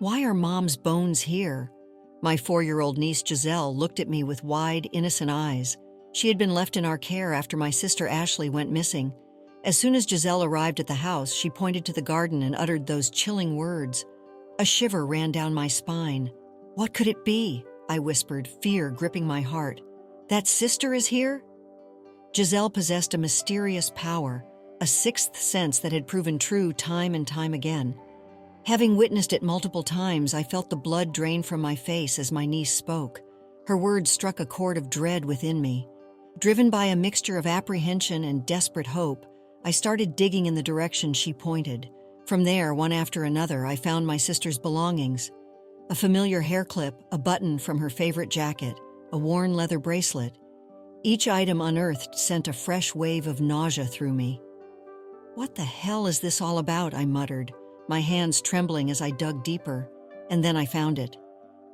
Why are Mom's bones here? My 4-year-old niece Jazelle looked at me with wide, innocent eyes. She had been left in our care after my sister Ashley went missing. As soon as Jazelle arrived at the house, she pointed to the garden and uttered those chilling words. A shiver ran down my spine. What could it be? I whispered, fear gripping my heart. That sister is here? Jazelle possessed a mysterious power, a sixth sense that had proven true time and time again. Having witnessed it multiple times, I felt the blood drain from my face as my niece spoke. Her words struck a chord of dread within me. Driven by a mixture of apprehension and desperate hope, I started digging in the direction she pointed. From there, one after another, I found my sister's belongings. A familiar hair clip, a button from her favorite jacket, a worn leather bracelet. Each item unearthed sent a fresh wave of nausea through me. What the hell is this all about? I muttered, my hands trembling as I dug deeper. And then I found it.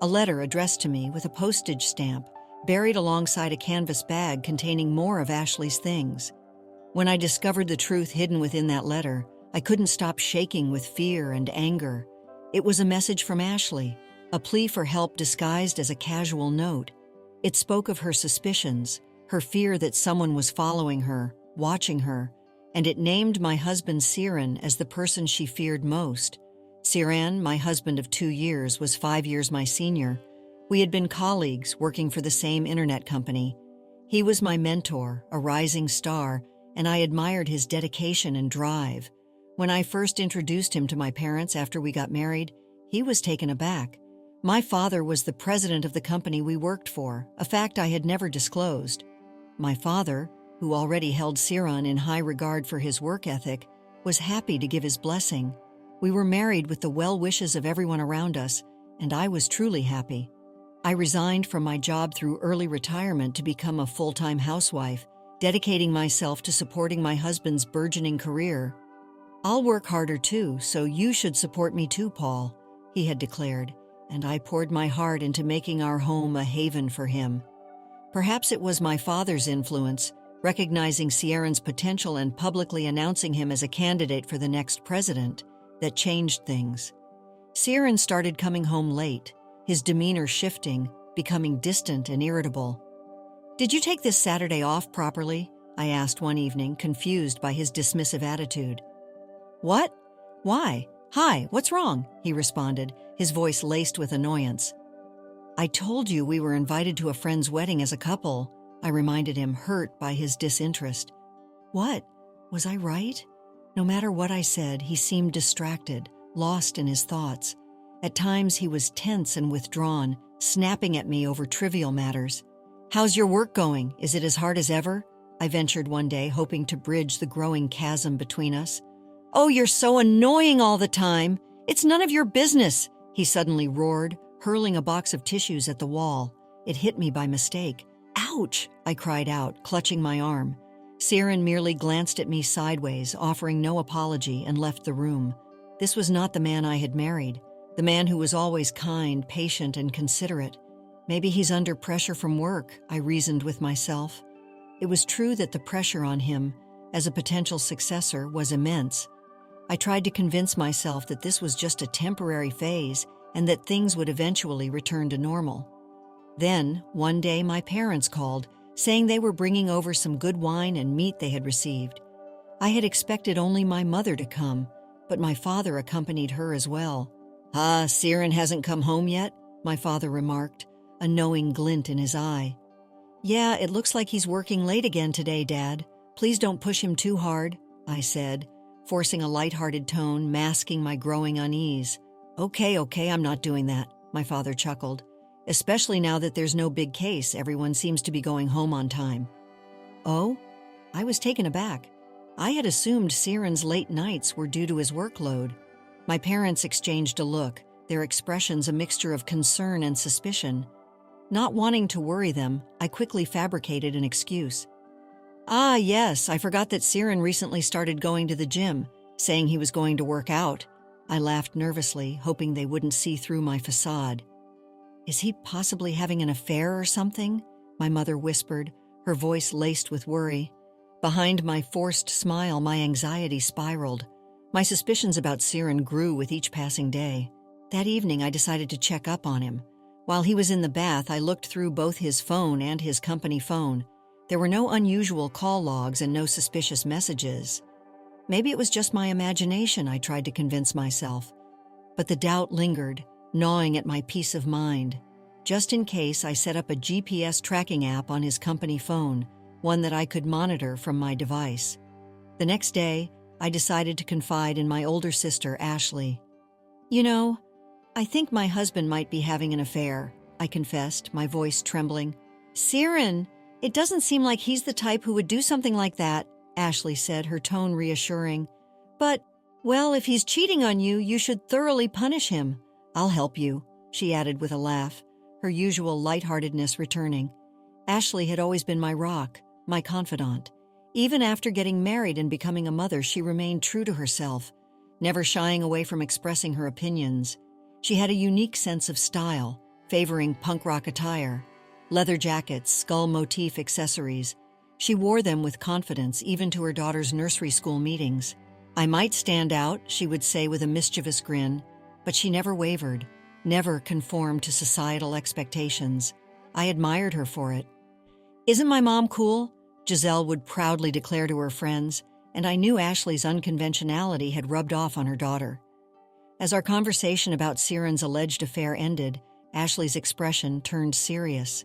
A letter addressed to me with a postage stamp, buried alongside a canvas bag containing more of Ashley's things. When I discovered the truth hidden within that letter, I couldn't stop shaking with fear and anger. It was a message from Ashley, a plea for help disguised as a casual note. It spoke of her suspicions, her fear that someone was following her, watching her, and it named my husband Siren as the person she feared most. Siren, my husband of 2 years, was 5 years my senior. We had been colleagues working for the same internet company. He was my mentor, a rising star, and I admired his dedication and drive. When I first introduced him to my parents after we got married, he was taken aback. My father was the president of the company we worked for, a fact I had never disclosed. My father, who already held Siren in high regard for his work ethic, was happy to give his blessing. We were married with the well wishes of everyone around us, and I was truly happy. I resigned from my job through early retirement to become a full-time housewife, dedicating myself to supporting my husband's burgeoning career. I'll work harder too, so you should support me too, Paul, he had declared, and I poured my heart into making our home a haven for him. Perhaps it was my father's influence, recognizing Siren's potential and publicly announcing him as a candidate for the next president, that changed things. Siren started coming home late, his demeanor shifting, becoming distant and irritable. "Did you take this Saturday off properly?" I asked one evening, confused by his dismissive attitude. "What? Why? Hi, what's wrong?" he responded, his voice laced with annoyance. "I told you we were invited to a friend's wedding as a couple," I reminded him, hurt by his disinterest. What? Was I right? No matter what I said, he seemed distracted, lost in his thoughts. At times he was tense and withdrawn, snapping at me over trivial matters. "How's your work going? Is it as hard as ever?" I ventured one day, hoping to bridge the growing chasm between us. "Oh, you're so annoying all the time. It's none of your business," he suddenly roared, hurling a box of tissues at the wall. It hit me by mistake. "Ouch!" I cried out, clutching my arm. Siren merely glanced at me sideways, offering no apology, and left the room. This was not the man I had married, the man who was always kind, patient, and considerate. Maybe he's under pressure from work, I reasoned with myself. It was true that the pressure on him, as a potential successor, was immense. I tried to convince myself that this was just a temporary phase and that things would eventually return to normal. Then, one day, my parents called, saying they were bringing over some good wine and meat they had received. I had expected only my mother to come, but my father accompanied her as well. "Ah, Siren hasn't come home yet?" my father remarked, a knowing glint in his eye. "Yeah, it looks like he's working late again today, Dad. Please don't push him too hard," I said, forcing a light-hearted tone, masking my growing unease. Okay, I'm not doing that," my father chuckled. "Especially now that there's no big case, everyone seems to be going home on time." "Oh?" I was taken aback. I had assumed Siren's late nights were due to his workload. My parents exchanged a look, their expressions a mixture of concern and suspicion. Not wanting to worry them, I quickly fabricated an excuse. "Ah, yes, I forgot that Siren recently started going to the gym, saying he was going to work out." I laughed nervously, hoping they wouldn't see through my facade. "Is he possibly having an affair or something?" my mother whispered, her voice laced with worry. Behind my forced smile, my anxiety spiraled. My suspicions about Siren grew with each passing day. That evening, I decided to check up on him. While he was in the bath, I looked through both his phone and his company phone. There were no unusual call logs and no suspicious messages. Maybe it was just my imagination, I tried to convince myself. But the doubt lingered, gnawing at my peace of mind. Just in case, I set up a GPS tracking app on his company phone, one that I could monitor from my device. The next day, I decided to confide in my older sister, Ashley. "You know, I think my husband might be having an affair," I confessed, my voice trembling. "Siren, it doesn't seem like he's the type who would do something like that," Ashley said, her tone reassuring. "But, well, if he's cheating on you, you should thoroughly punish him. I'll help you," she added with a laugh, her usual lightheartedness returning. Ashley had always been my rock, my confidant. Even after getting married and becoming a mother, she remained true to herself, never shying away from expressing her opinions. She had a unique sense of style, favoring punk rock attire, leather jackets, skull motif accessories. She wore them with confidence, even to her daughter's nursery school meetings. "I might stand out," she would say with a mischievous grin, but she never wavered, never conformed to societal expectations. I admired her for it. "Isn't my mom cool?" Jazelle would proudly declare to her friends, and I knew Ashley's unconventionality had rubbed off on her daughter. As our conversation about Siren's alleged affair ended, Ashley's expression turned serious.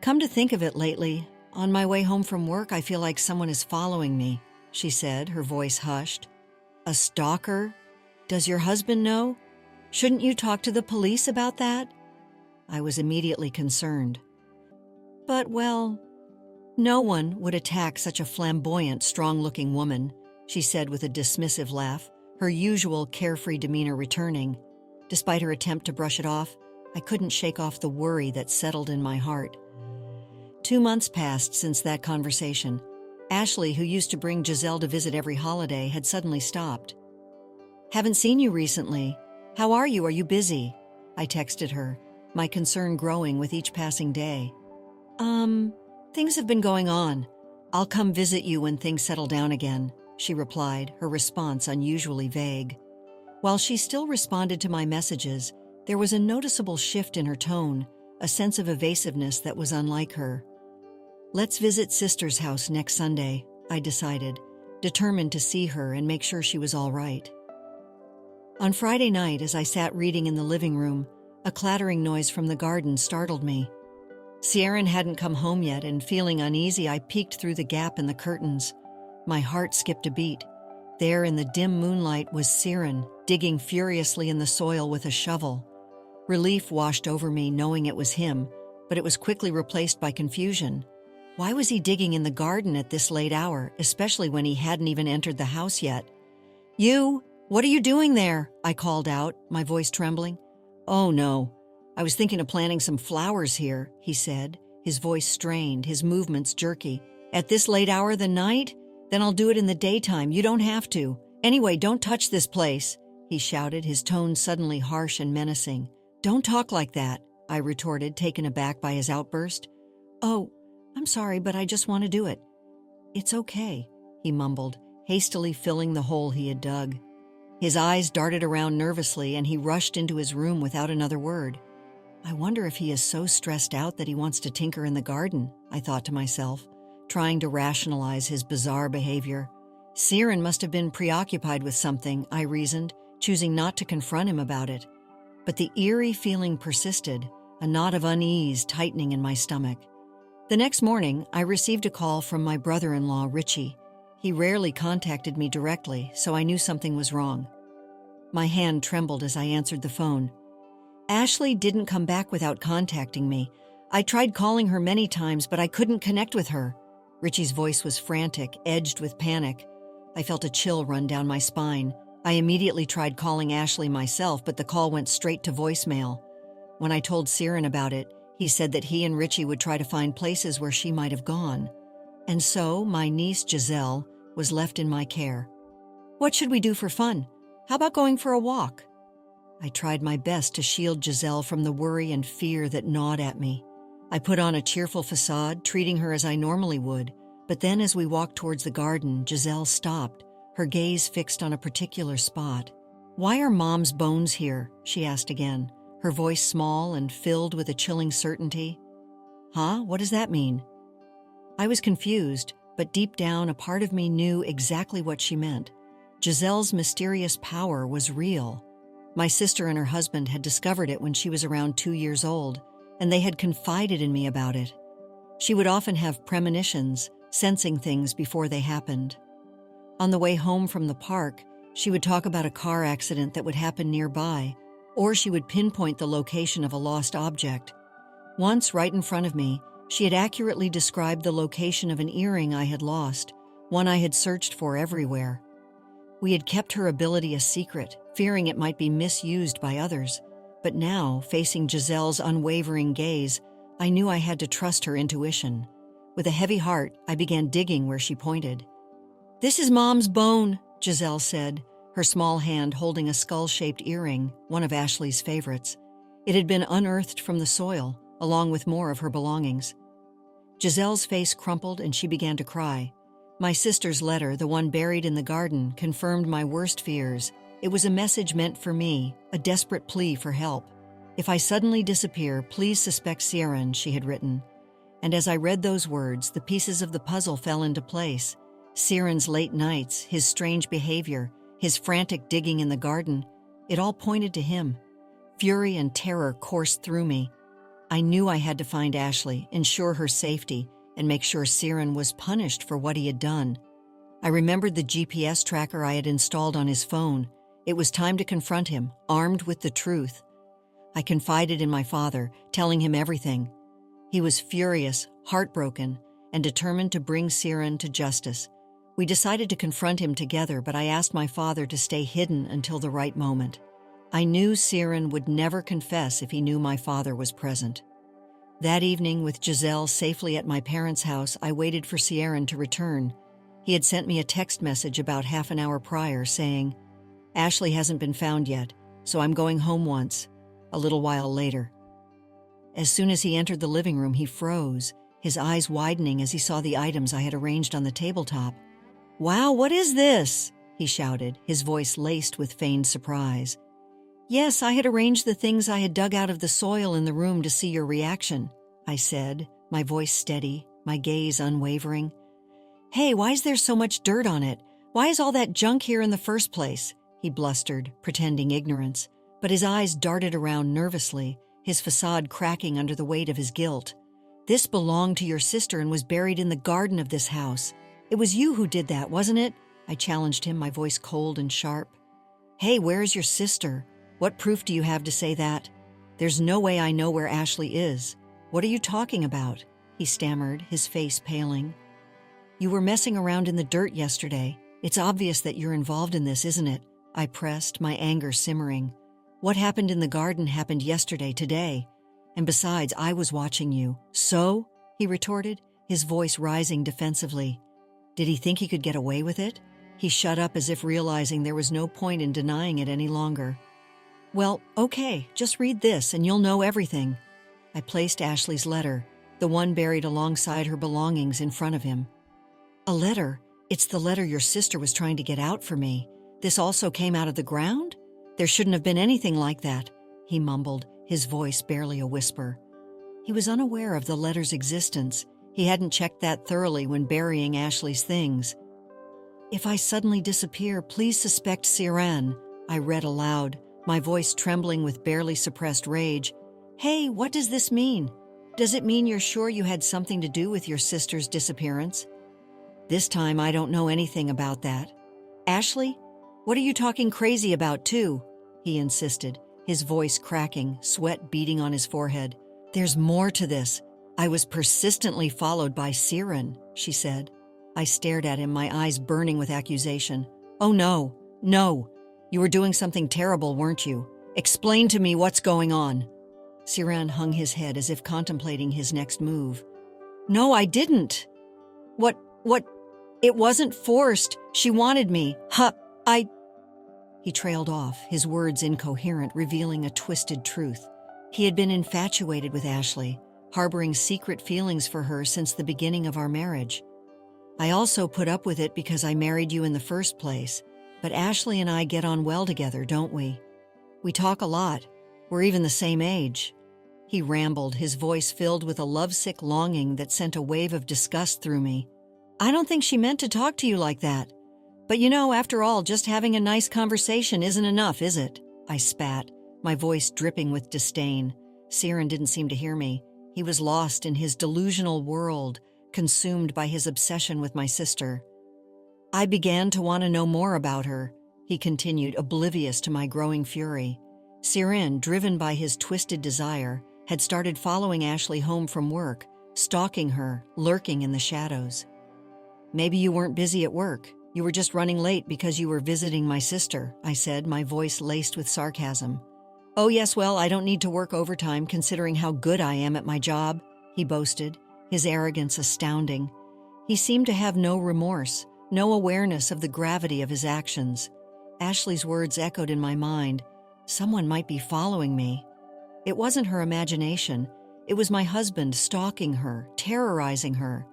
"Come to think of it, lately, on my way home from work, I feel like someone is following me," she said, her voice hushed. "A stalker? Does your husband know? Shouldn't you talk to the police about that?" I was immediately concerned. "But, well, no one would attack such a flamboyant, strong-looking woman," she said with a dismissive laugh, her usual carefree demeanor returning. Despite her attempt to brush it off, I couldn't shake off the worry that settled in my heart. 2 months passed since that conversation. Ashley, who used to bring Jazelle to visit every holiday, had suddenly stopped. "Haven't seen you recently. How are you? Are you busy?" I texted her, my concern growing with each passing day. Things have been going on. I'll come visit you when things settle down again," she replied, her response unusually vague. While she still responded to my messages, there was a noticeable shift in her tone, a sense of evasiveness that was unlike her. "Let's visit Sister's house next Sunday," I decided, determined to see her and make sure she was all right. On Friday night, as I sat reading in the living room, a clattering noise from the garden startled me. Siren hadn't come home yet, and feeling uneasy, I peeked through the gap in the curtains. My heart skipped a beat. There in the dim moonlight was Siren, digging furiously in the soil with a shovel. Relief washed over me knowing it was him, but it was quickly replaced by confusion. Why was he digging in the garden at this late hour, especially when he hadn't even entered the house yet? "You, what are you doing there?" I called out, my voice trembling. "Oh no, I was thinking of planting some flowers here," he said, his voice strained, his movements jerky. "At this late hour of the night? Then I'll do it in the daytime. You don't have to. Anyway, don't touch this place," he shouted, his tone suddenly harsh and menacing. "Don't talk like that," I retorted, taken aback by his outburst. "Oh, I'm sorry, but I just want to do it." "It's okay," he mumbled, hastily filling the hole he had dug. His eyes darted around nervously, and he rushed into his room without another word. I wonder if he is so stressed out that he wants to tinker in the garden, I thought to myself, trying to rationalize his bizarre behavior. Siren must have been preoccupied with something, I reasoned, choosing not to confront him about it. But the eerie feeling persisted, a knot of unease tightening in my stomach. The next morning, I received a call from my brother-in-law, Richie. He rarely contacted me directly, so I knew something was wrong. My hand trembled as I answered the phone. "Ashley didn't come back without contacting me. I tried calling her many times, but I couldn't connect with her." Richie's voice was frantic, edged with panic. I felt a chill run down my spine. I immediately tried calling Ashley myself, but the call went straight to voicemail. When I told Siren about it, he said that he and Richie would try to find places where she might have gone. And so, my niece Jazelle was left in my care. "What should we do for fun? How about going for a walk?" I tried my best to shield Jazelle from the worry and fear that gnawed at me. I put on a cheerful facade, treating her as I normally would, but then as we walked towards the garden, Jazelle stopped, her gaze fixed on a particular spot. "Why are Mom's bones here?" she asked again, her voice small and filled with a chilling certainty. "Huh? What does that mean?" I was confused, but deep down a part of me knew exactly what she meant. Jazelle's mysterious power was real. My sister and her husband had discovered it when she was around 2 years old, and they had confided in me about it. She would often have premonitions, sensing things before they happened. On the way home from the park, she would talk about a car accident that would happen nearby, or she would pinpoint the location of a lost object. Once, right in front of me, she had accurately described the location of an earring I had lost, one I had searched for everywhere. We had kept her ability a secret, fearing it might be misused by others. But now, facing Jazelle's unwavering gaze, I knew I had to trust her intuition. With a heavy heart, I began digging where she pointed. "This is Mom's bone," Jazelle said, her small hand holding a skull-shaped earring, one of Ashley's favorites. It had been unearthed from the soil, along with more of her belongings. Jazelle's face crumpled and she began to cry. My sister's letter, the one buried in the garden, confirmed my worst fears. It was a message meant for me, a desperate plea for help. "If I suddenly disappear, please suspect Siren," she had written. And as I read those words, the pieces of the puzzle fell into place. Siren's late nights, his strange behavior, his frantic digging in the garden, it all pointed to him. Fury and terror coursed through me. I knew I had to find Ashley, ensure her safety, and make sure Siren was punished for what he had done. I remembered the GPS tracker I had installed on his phone. It was time to confront him, armed with the truth. I confided in my father, telling him everything. He was furious, heartbroken, and determined to bring Siren to justice. We decided to confront him together, but I asked my father to stay hidden until the right moment. I knew Siren would never confess if he knew my father was present. That evening, with Jazelle safely at my parents' house, I waited for Siren to return. He had sent me a text message about half an hour prior saying, "Ashley hasn't been found yet, so I'm going home once, a little while later." As soon as he entered the living room, he froze, his eyes widening as he saw the items I had arranged on the tabletop. "Wow, what is this?" he shouted, his voice laced with feigned surprise. "Yes, I had arranged the things I had dug out of the soil in the room to see your reaction," I said, my voice steady, my gaze unwavering. "Hey, why is there so much dirt on it? Why is all that junk here in the first place?" he blustered, pretending ignorance, but his eyes darted around nervously, his facade cracking under the weight of his guilt. "This belonged to your sister and was buried in the garden of this house. It was you who did that, wasn't it?" I challenged him, my voice cold and sharp. "Hey, where's your sister? What proof do you have to say that? There's no way I know where Ashley is. What are you talking about?" he stammered, his face paling. "You were messing around in the dirt yesterday. It's obvious that you're involved in this, isn't it?" I pressed, my anger simmering. "What happened in the garden happened yesterday, today. And besides, I was watching you." "So?" he retorted, his voice rising defensively. Did he think he could get away with it? He shut up as if realizing there was no point in denying it any longer. "Well, okay, just read this and you'll know everything." I placed Ashley's letter, the one buried alongside her belongings, in front of him. "A letter? It's the letter your sister was trying to get out for me. This also came out of the ground? There shouldn't have been anything like that," he mumbled, his voice barely a whisper. He was unaware of the letter's existence. He hadn't checked that thoroughly when burying Ashley's things. "If I suddenly disappear, please suspect Siren," I read aloud, my voice trembling with barely suppressed rage. "Hey, what does this mean? Does it mean you're sure you had something to do with your sister's disappearance?" "This time I don't know anything about that." "Ashley? What are you talking crazy about, too?" he insisted, his voice cracking, sweat beading on his forehead. "There's more to this. I was persistently followed by Siren," she said. I stared at him, my eyes burning with accusation. "Oh no, no. You were doing something terrible, weren't you? Explain to me what's going on." Siren hung his head as if contemplating his next move. "No, I didn't. What? It wasn't forced. She wanted me. He trailed off, his words incoherent, revealing a twisted truth. He had been infatuated with Ashley, harboring secret feelings for her since the beginning of our marriage. "I also put up with it because I married you in the first place. But Ashley and I get on well together, don't we? We talk a lot. We're even the same age." He rambled, his voice filled with a lovesick longing that sent a wave of disgust through me. "I don't think she meant to talk to you like that. But after all, just having a nice conversation isn't enough, is it?" I spat, my voice dripping with disdain. Ciaran didn't seem to hear me. He was lost in his delusional world, consumed by his obsession with my sister. "I began to want to know more about her," he continued, oblivious to my growing fury. Ciaran, driven by his twisted desire, had started following Ashley home from work, stalking her, lurking in the shadows. "Maybe you weren't busy at work. You were just running late because you were visiting my sister," I said, my voice laced with sarcasm. "Oh yes, well, I don't need to work overtime considering how good I am at my job," he boasted, his arrogance astounding. He seemed to have no remorse, no awareness of the gravity of his actions. Ashley's words echoed in my mind. Someone might be following me. It wasn't her imagination. It was my husband stalking her, terrorizing her.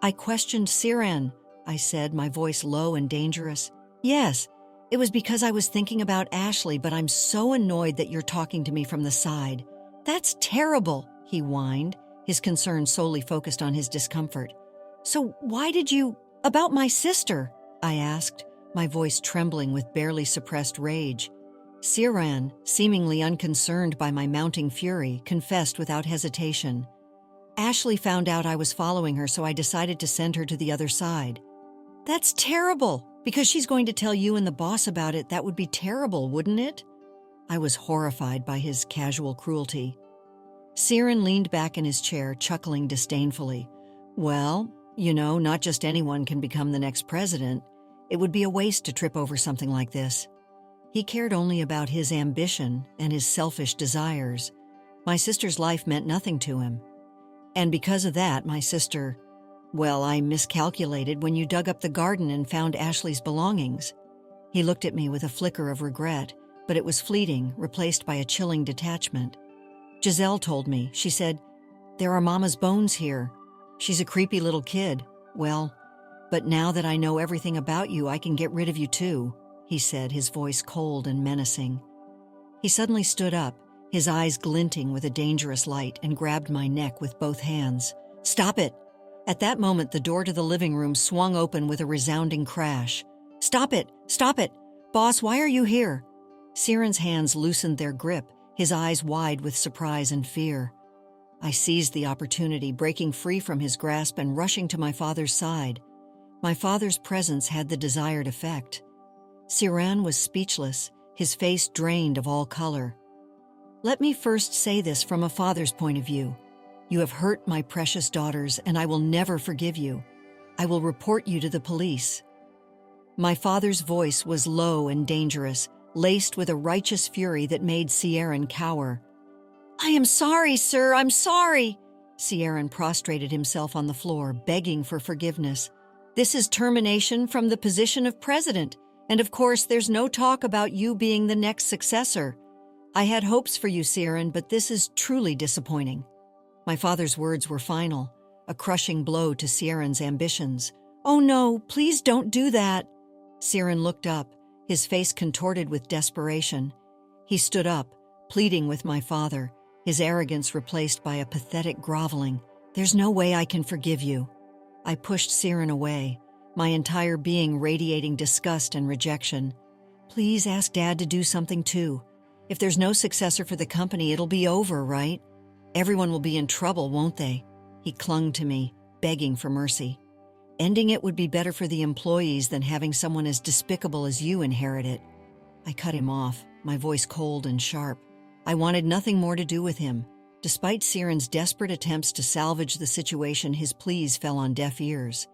"I questioned Ciaran," I said, my voice low and dangerous. "Yes, it was because I was thinking about Ashley, but I'm so annoyed that you're talking to me from the side." "That's terrible," he whined, his concern solely focused on his discomfort. "So why did you—" "About my sister?" I asked, my voice trembling with barely suppressed rage. Ciaran, seemingly unconcerned by my mounting fury, confessed without hesitation. "Ashley found out I was following her, so I decided to send her to the other side." "That's terrible, because she's going to tell you and the boss about it. That would be terrible, wouldn't it?" I was horrified by his casual cruelty. Ciaran leaned back in his chair, chuckling disdainfully. "Well, not just anyone can become the next president. It would be a waste to trip over something like this." He cared only about his ambition and his selfish desires. My sister's life meant nothing to him. And because of that, my sister— "Well, I miscalculated when you dug up the garden and found Ashley's belongings." He looked at me with a flicker of regret, but it was fleeting, replaced by a chilling detachment. "Jazelle told me," she said, "there are Mama's bones here. She's a creepy little kid. Well, but now that I know everything about you, I can get rid of you too," he said, his voice cold and menacing. He suddenly stood up, his eyes glinting with a dangerous light, and grabbed my neck with both hands. "Stop it!" At that moment, the door to the living room swung open with a resounding crash. "Stop it! Stop it! Boss, why are you here?" Ciaran's hands loosened their grip, his eyes wide with surprise and fear. I seized the opportunity, breaking free from his grasp and rushing to my father's side. My father's presence had the desired effect. Ciaran was speechless, his face drained of all color. "Let me first say this from a father's point of view. You have hurt my precious daughters, and I will never forgive you. I will report you to the police." My father's voice was low and dangerous, laced with a righteous fury that made Ciaran cower. "I am sorry, sir, I'm sorry." Ciaran prostrated himself on the floor, begging for forgiveness. "This is termination from the position of president, and of course there's no talk about you being the next successor. I had hopes for you, Ciaran, but this is truly disappointing." My father's words were final, a crushing blow to Ciaran's ambitions. "Oh no, please don't do that." Ciaran looked up, his face contorted with desperation. He stood up, pleading with my father, his arrogance replaced by a pathetic groveling. "There's no way I can forgive you." I pushed Ciaran away, my entire being radiating disgust and rejection. "Please ask Dad to do something too. If there's no successor for the company, it'll be over, right? Everyone will be in trouble, won't they?" He clung to me, begging for mercy. "Ending it would be better for the employees than having someone as despicable as you inherit it." I cut him off, my voice cold and sharp. I wanted nothing more to do with him. Despite Ciaran's desperate attempts to salvage the situation, his pleas fell on deaf ears.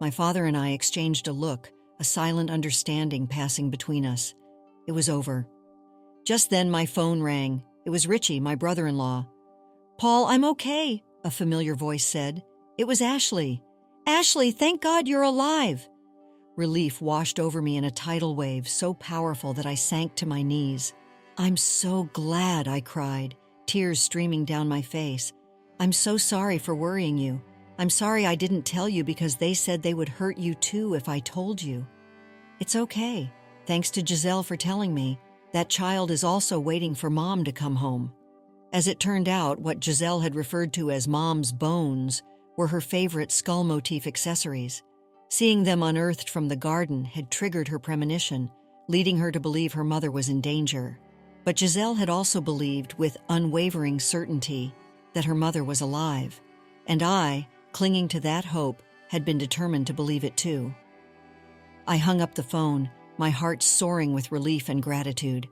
My father and I exchanged a look, a silent understanding passing between us. It was over. Just then my phone rang. It was Richie, my brother-in-law. "Paul, I'm okay," a familiar voice said. It was Ashley. "Ashley, thank God you're alive." Relief washed over me in a tidal wave so powerful that I sank to my knees. "I'm so glad," I cried, tears streaming down my face. "I'm so sorry for worrying you. I'm sorry I didn't tell you because they said they would hurt you too if I told you." It's okay. Thanks to Jazelle for telling me. That child is also waiting for Mom to come home. As it turned out, what Jazelle had referred to as Mom's bones were her favorite skull motif accessories. Seeing them unearthed from the garden had triggered her premonition, leading her to believe her mother was in danger. But Jazelle had also believed with unwavering certainty that her mother was alive, and I, clinging to that hope, had been determined to believe it too. I hung up the phone, my heart soaring with relief and gratitude.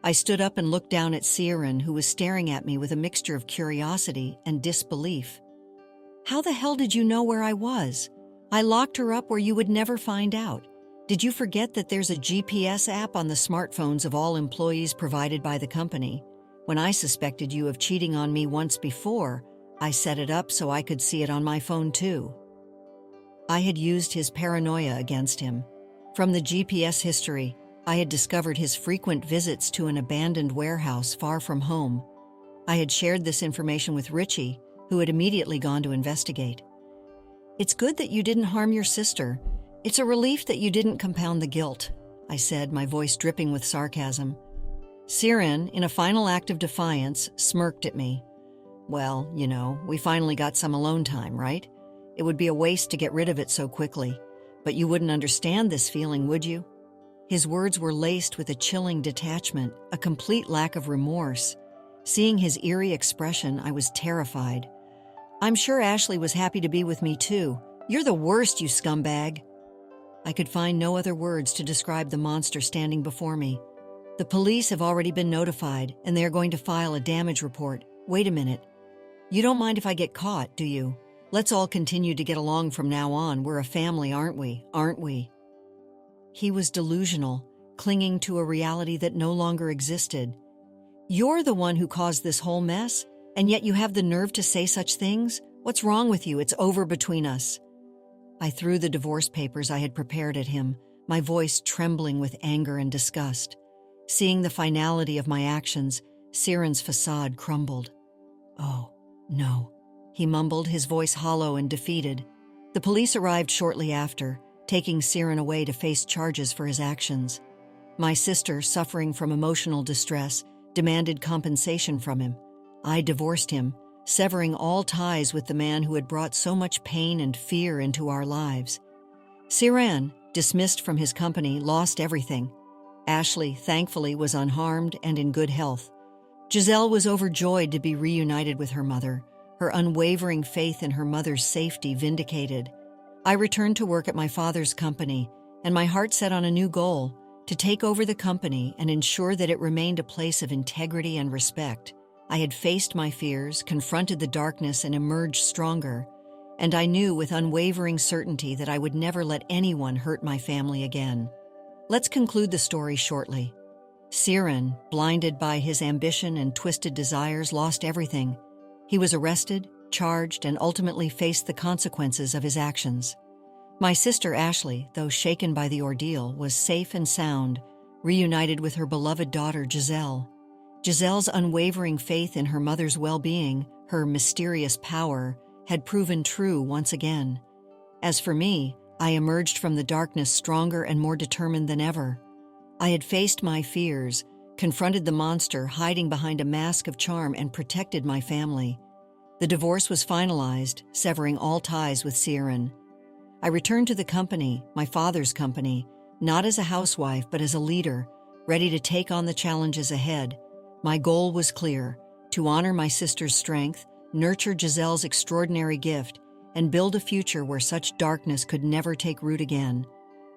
I stood up and looked down at Siren, who was staring at me with a mixture of curiosity and disbelief. "How the hell did you know where I was? I locked her up where you would never find out. Did you forget that there's a GPS app on the smartphones of all employees provided by the company? When I suspected you of cheating on me once before, I set it up so I could see it on my phone too." I had used his paranoia against him. From the GPS history, I had discovered his frequent visits to an abandoned warehouse far from home. I had shared this information with Richie, who had immediately gone to investigate. "It's good that you didn't harm your sister. It's a relief that you didn't compound the guilt," I said, my voice dripping with sarcasm. Siren, in a final act of defiance, smirked at me. "Well, we finally got some alone time, right? It would be a waste to get rid of it so quickly. But you wouldn't understand this feeling, would you?" His words were laced with a chilling detachment, a complete lack of remorse. Seeing his eerie expression, I was terrified. "I'm sure Ashley was happy to be with me too. You're the worst, you scumbag." I could find no other words to describe the monster standing before me. "The police have already been notified, and they are going to file a damage report. Wait a minute. You don't mind if I get caught, do you? Let's all continue to get along from now on. We're a family, aren't we? Aren't we?" He was delusional, clinging to a reality that no longer existed. "You're the one who caused this whole mess, and yet you have the nerve to say such things? What's wrong with you? It's over between us." I threw the divorce papers I had prepared at him, my voice trembling with anger and disgust. Seeing the finality of my actions, Siren's facade crumbled. "Oh, no," he mumbled, his voice hollow and defeated. The police arrived shortly after, taking Siren away to face charges for his actions. My sister, suffering from emotional distress, demanded compensation from him. I divorced him, severing all ties with the man who had brought so much pain and fear into our lives. Siren, dismissed from his company, lost everything. Ashley, thankfully, was unharmed and in good health. Jazelle was overjoyed to be reunited with her mother, her unwavering faith in her mother's safety vindicated. I returned to work at my father's company, and my heart set on a new goal: to take over the company and ensure that it remained a place of integrity and respect. I had faced my fears, confronted the darkness, and emerged stronger, and I knew with unwavering certainty that I would never let anyone hurt my family again. Let's conclude the story shortly. Siren, blinded by his ambition and twisted desires, lost everything. He was arrested, charged, and ultimately faced the consequences of his actions. My sister Ashley, though shaken by the ordeal, was safe and sound, reunited with her beloved daughter Jazelle. Jazelle's unwavering faith in her mother's well-being, her mysterious power, had proven true once again. As for me, I emerged from the darkness stronger and more determined than ever. I had faced my fears, confronted the monster hiding behind a mask of charm, and protected my family. The divorce was finalized, severing all ties with Siren. I returned to the company, my father's company, not as a housewife but as a leader, ready to take on the challenges ahead. My goal was clear: to honor my sister's strength, nurture Jazelle's extraordinary gift, and build a future where such darkness could never take root again.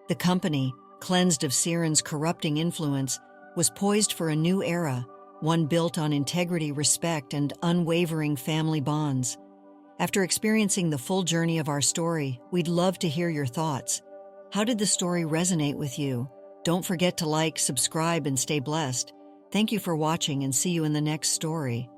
The company, cleansed of Siren's corrupting influence, was poised for a new era, one built on integrity, respect, and unwavering family bonds. After experiencing the full journey of our story, we'd love to hear your thoughts. How did the story resonate with you? Don't forget to like, subscribe, and stay blessed. Thank you for watching, and see you in the next story.